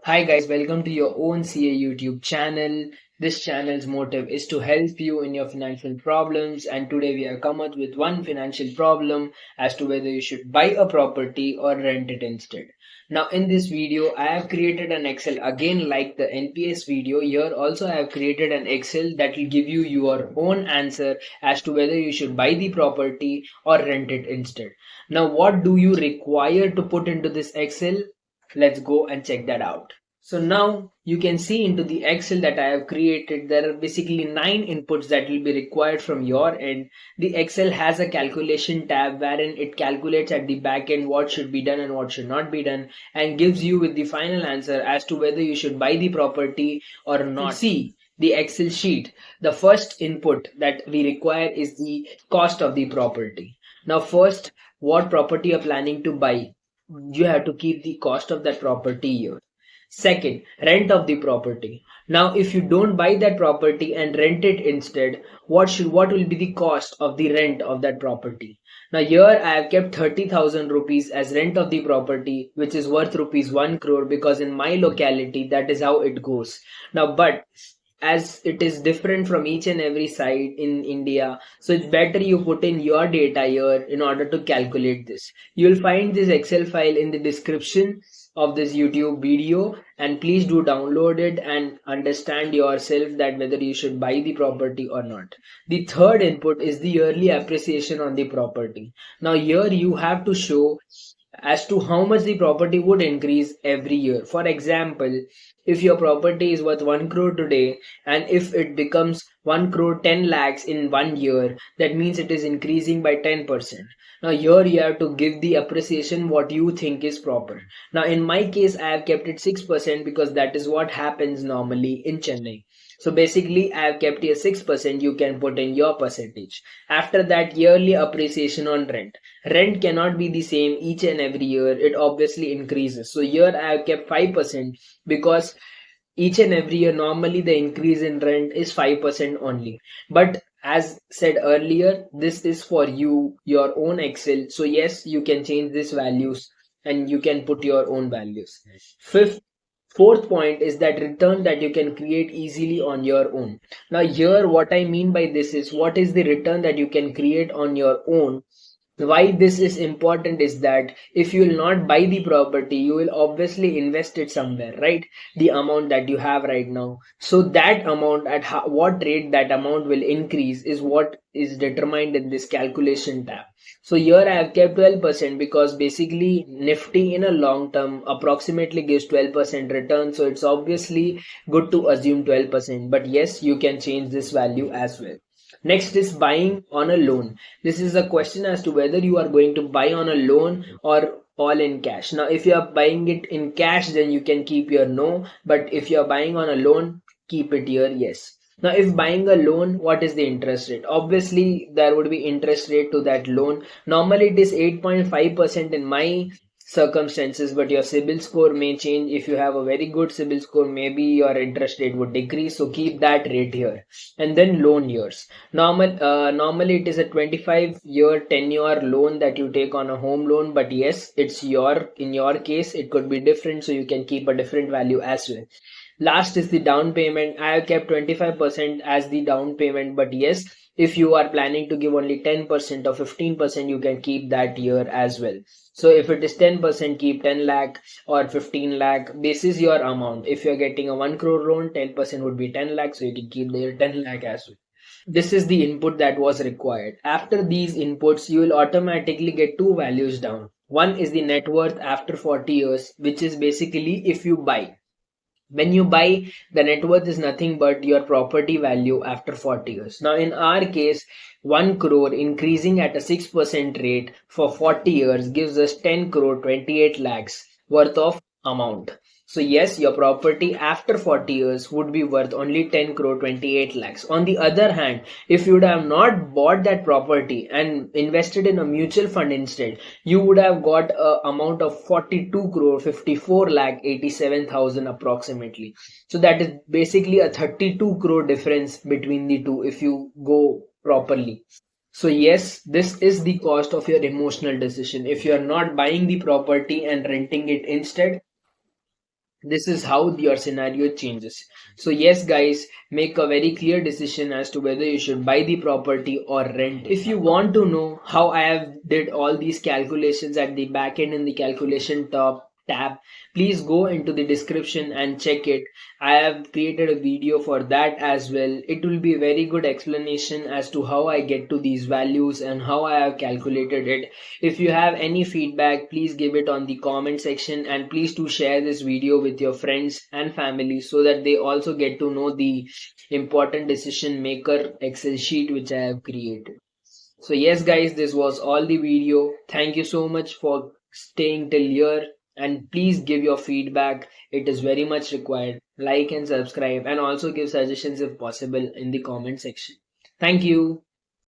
Hi guys, welcome to your own CA YouTube channel. This channel's motive is to help you in your financial problems, and today we have come up with one financial problem as to whether you should buy a property or rent it instead. Now in this video I have created an Excel again like the NPS video. Here also I have created an Excel that will give you your own answer as to whether you should buy the property or rent it instead. Now what do you require to put into this Excel? Let's go and check that out. So now you can see into the Excel that I have created, there are basically 9 inputs that will be required from your end. The Excel has a calculation tab wherein it calculates at the back end what should be done and what should not be done and gives you with the final answer as to whether you should buy the property or not. See the Excel sheet, the first input that we require is the cost of the property. Now first, what property you're planning to buy, you have to keep the cost of that property here. Second, rent of the property. Now, if you don't buy that property and rent it instead, what will be the cost of the rent of that property? Now, here I have kept 30,000 rupees as rent of the property, which is worth rupees 1 crore because in my locality that is how it goes. Now, but as it is different from each and every site in India, so it's better you put in your data here in order to calculate this. You'll find this Excel file in the description of this YouTube video, and please do download it and understand yourself that whether you should buy the property or not. The third input is the yearly appreciation on the property. Now here you have to show as to how much the property would increase every year. For example, if your property is worth 1 crore today and if it becomes 1 crore 10 lakhs in 1 year, that means it is increasing by 10%. Now here you have to give the appreciation what you think is proper. Now in my case I have kept it 6% because that is what happens normally in Chennai. So basically I have kept here 6%, you can put in your percentage. After that, yearly appreciation on rent. Rent cannot be the same each and every year, it obviously increases. So here I have kept 5% because each and every year normally the increase in rent is 5% only. But as said earlier, this is for you, your own Excel. So yes, you can change these values and you can put your own values. Fourth point is that return that you can create easily on your own. Now here what I mean by this is what is the return that you can create on your own. Why this is important is that if you will not buy the property, you will obviously invest it somewhere, right? The amount that you have right now. So that amount, at what rate that amount will increase is what is determined in this calculation tab. So here I have kept 12% because basically Nifty in a long term approximately gives 12% return. So it's obviously good to assume 12%. But yes, you can change this value as well. Next is buying on a loan. This is a question as to whether you are going to buy on a loan or all in cash. Now, if you are buying it in cash, then you can keep your no. But if you are buying on a loan, keep it here yes. Now, if buying a loan, what is the interest rate? Obviously, there would be interest rate to that loan. Normally, it is 8.5% in my circumstances, but your CIBIL score may change. If you have a very good CIBIL score, maybe your interest rate would decrease, so keep that rate here. And then loan years, normally it is a 25-year tenure loan that you take on a home loan, but yes, it's in your case it could be different, so you can keep a different value as well. Last is the down payment. I have kept 25% as the down payment, but yes, if you are planning to give only 10% or 15%, you can keep that here as well. So if it is 10%, keep 10 lakh or 15 lakh. This is your amount. If you're getting a 1 crore loan, 10% would be 10 lakh. So you can keep there 10 lakh as well. This is the input that was required. After these inputs, you will automatically get two values down. One is the net worth after 40 years, which is basically if you buy. When you buy, the net worth is nothing but your property value after 40 years. Now, in our case, 1 crore increasing at a 6% rate for 40 years gives us 10 crore 28 lakhs worth of amount. So yes, your property after 40 years would be worth only 10 crore 28 lakhs. On the other hand, if you would have not bought that property and invested in a mutual fund instead, you would have got a amount of 42 crore 54 lakh 87,000 approximately. So that is basically a 32 crore difference between the two if you go properly. So yes, this is the cost of your emotional decision. If you are not buying the property and renting it instead, This is how your scenario changes. So yes guys, make a very clear decision as to whether you should buy the property or rent. If you want to know how I have did all these calculations at the back end in the calculation tab, please go into the description and check it. I have created a video for that as well. It will be a very good explanation as to how I get to these values and how I have calculated it. If you have any feedback, please give it on the comment section, and please do share this video with your friends and family so that they also get to know the important decision maker Excel sheet which I have created. So yes guys, this was all the video. Thank you so much for staying till here, and please give your feedback. It is very much required. Like and subscribe, and also give suggestions if possible in the comment section. Thank you.